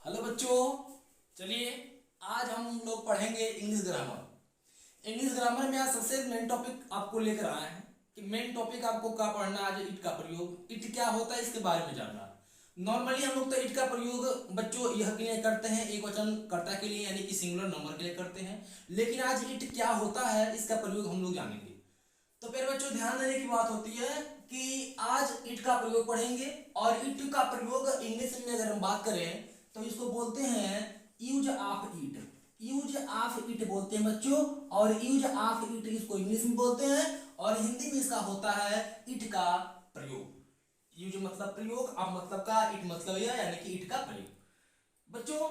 Hello बच्चों, चलिए आज हम लोग पढ़ेंगे इंग्लिश ग्रामर। इंग्लिश ग्रामर में आज सबसे मेन टॉपिक आपको लेकर आए हैं कि मेन टॉपिक आपको क्या पढ़ना है। आज इट का प्रयोग, इट क्या होता है इसके बारे में जानना। नॉर्मली हम लोग तो इट का प्रयोग बच्चों यह के लिए करते हैं, एक वचन कर्ता के लिए यानी कि सिंगुलर नंबर के लिए करते हैं। लेकिन आज इट क्या होता है इसका प्रयोग हम लोग जानेंगे। तो फिर बच्चों ध्यान देने की बात होती है कि आज इट का प्रयोग पढ़ेंगे और इट का प्रयोग इंग्लिश में अगर हम बात करें तो इसको बोलते हैं use of it. Use of it बोलते हैं बच्चों, और यूज ऑफ इट इसको इंग्लिश में बोलते हैं और हिंदी में इसका होता है इट का प्रयोग। यूज मतलब प्रयोग, ऑफ मतलब का, इट मतलब यह यानी कि इट का प्रयोग। बच्चों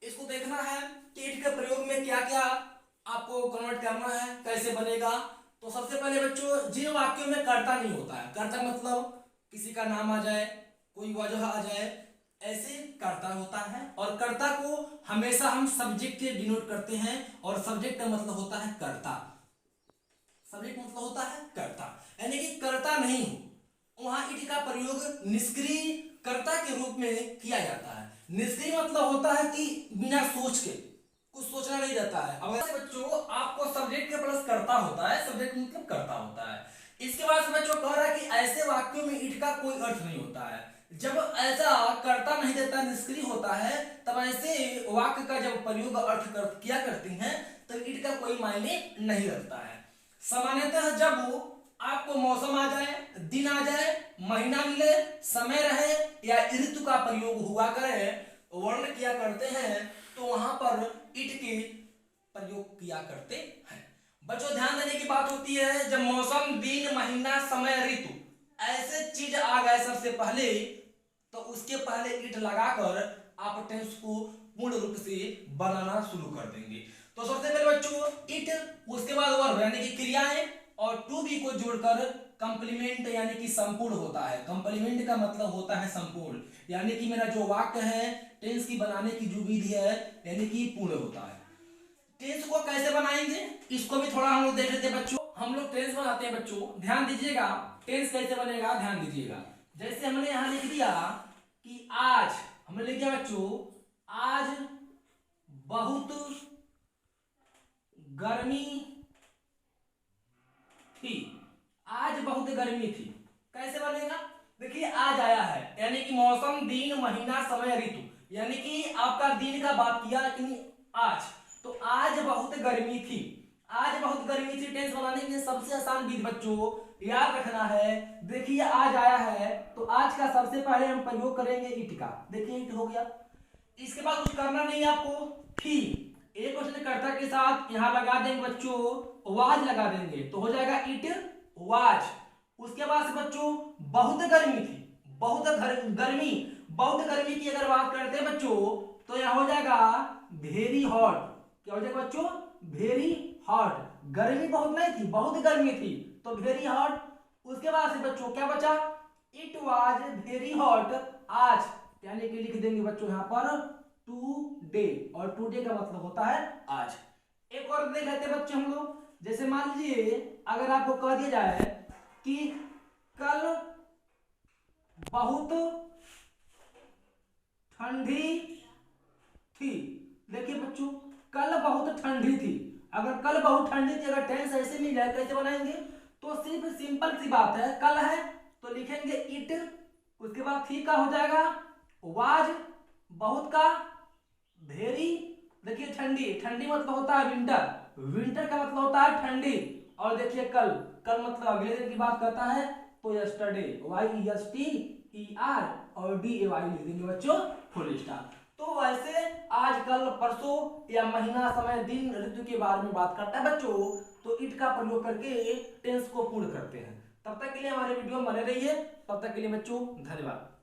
इसको देखना है कि इट के प्रयोग में क्या क्या आपको कन्वर्ट करना है, कैसे बनेगा। तो सबसे पहले बच्चों जिन वाक्यों में कर्ता नहीं होता है, कर्ता मतलब किसी का नाम आ जाए, कोई वजह आ जाए, ऐसे कर्ता होता है। और कर्ता को हमेशा हम सब्जेक्ट के डिनोट करते हैं और सब्जेक्ट का मतलब होता है कर्ता। सब्जेक्ट मतलब होता है कर्ता, यानी कि कर्ता नहीं हो वहां इट का प्रयोग निष्क्रिय कर्ता के रूप में किया जाता है। निष्क्रिय मतलब होता है कि बिना सोच के, कुछ सोचना नहीं रहता है। अब ऐसे बच्चों आपको सब्जेक्ट के प्लस कर्ता होता है, सब्जेक्ट मतलब कर्ता होता है। इसके बाद से बच्चों कह रहा है कि ऐसे वाक्यों में इट का कोई अर्थ नहीं होता है। जब ऐसा कर्ता नहीं देता, निष्क्रिय होता है, तब ऐसे वाक्य का जब प्रयोग अर्थ किया करती हैं तो इट का कोई मायने नहीं रखता है। सामान्यतः जब आपको मौसम आ जाए, दिन आ जाए, महीना मिले, समय रहे या ऋतु का प्रयोग हुआ करे, वर्ण किया करते हैं, तो वहां पर इट के प्रयोग किया करते हैं। बच्चों ध्यान देने की बात होती है, जब मौसम, दिन, महीना, समय, ऋतु ऐसे चीज आ गए सबसे पहले, तो उसके पहले इट लगाकर आप टेंस को पूर्ण रूप से बनाना शुरू कर देंगे। तो सबसे पहले बच्चों इट, उसके बाद वर्ब यानी कि क्रियाएं, और टू बी को जोड़कर कंप्लीमेंट यानी कि संपूर्ण होता है। कंप्लीमेंट का मतलब होता है संपूर्ण, यानी कि मेरा जो वाक्य है टेंस की बनाने की जो विधि है यानी कि पूर्ण होता है। टेंस को कैसे बनाएंगे इसको भी थोड़ा हम लोग देख लेते हैं बच्चों। हम लोग टेंस बनाते हैं बच्चों, ध्यान दीजिएगा टेंस कैसे बनेगा, ध्यान दीजिएगा। जैसे हमने यहां लिख दिया कि आज, हमने लिख दिया बच्चों आज बहुत गर्मी थी। आज बहुत गर्मी थी, कैसे बनेगा? देखिए आज आया है यानी कि मौसम, दिन, महीना, समय, ऋतु, यानी कि आपका दिन का बात किया लेकिन आज, तो आज बहुत गर्मी थी। आज बहुत गर्मी थी टेंस बनाने के लिए सबसे आसान विधि बच्चों याद रखना है। देखिए आज आया है तो आज का सबसे पहले हम प्रयोग करेंगे इट का। देखिए इट हो गया, इसके बाद कुछ करना नहीं है आपको। थी एक क्वेश्चन कर्ता के साथ यहां लगा देंगे बच्चों, वाज लगा देंगे तो हो जाएगा इट वाज। उसके बाद से बच्चों बहुत गर्मी थी, बहुत गर्मी, बहुत गर्मी की अगर बात करते हैं बच्चों तो यह हो जाएगा वेरी हॉट। क्या हो जाएगा बच्चों? Very hot. गर्मी बहुत नहीं थी, बहुत गर्मी थी तो वेरी हॉट। उसके बाद से बच्चों क्या बचा? इट वाज वेरी हॉट आज, यानी कि लिख देंगे बच्चों यहां पर टुडे, और टुडे का मतलब होता है आज। एक और देख लेते हैं बच्चे हम लोग, जैसे मान लीजिए अगर आपको कह दिया जाए कि कल बहुत ठंडी थी। देखिए बच्चों कल बहुत ठंडी थी, अगर कल बहुत ठंडी थी अगर टेंस ऐसे मिल जाए कैसे बनाएंगे? तो सिर्फ सिंपल सी बात है, कल है तो लिखेंगे इट, उसके बाद थी का हो जाएगा वाज, बहुत का वेरी। देखिए ठंडी, ठंडी मतलब होता है विंटर, विंटर का मतलब होता है ठंडी। और देखिए कल, कल मतलब अगले दिन की बात करता है तो यस्टरडे, YESTER और DAY लिख देंगे बच्चों फुल स्टॉप। तो वैसे आज, कल, परसों या महीना, समय, दिन, ऋतु के बारे में बात करता है बच्चों, तो इट का प्रयोग करके टेंस को पूर्ण करते हैं। तब तक के लिए हमारे वीडियो में बने रहिए, तब तक के लिए बच्चों धन्यवाद।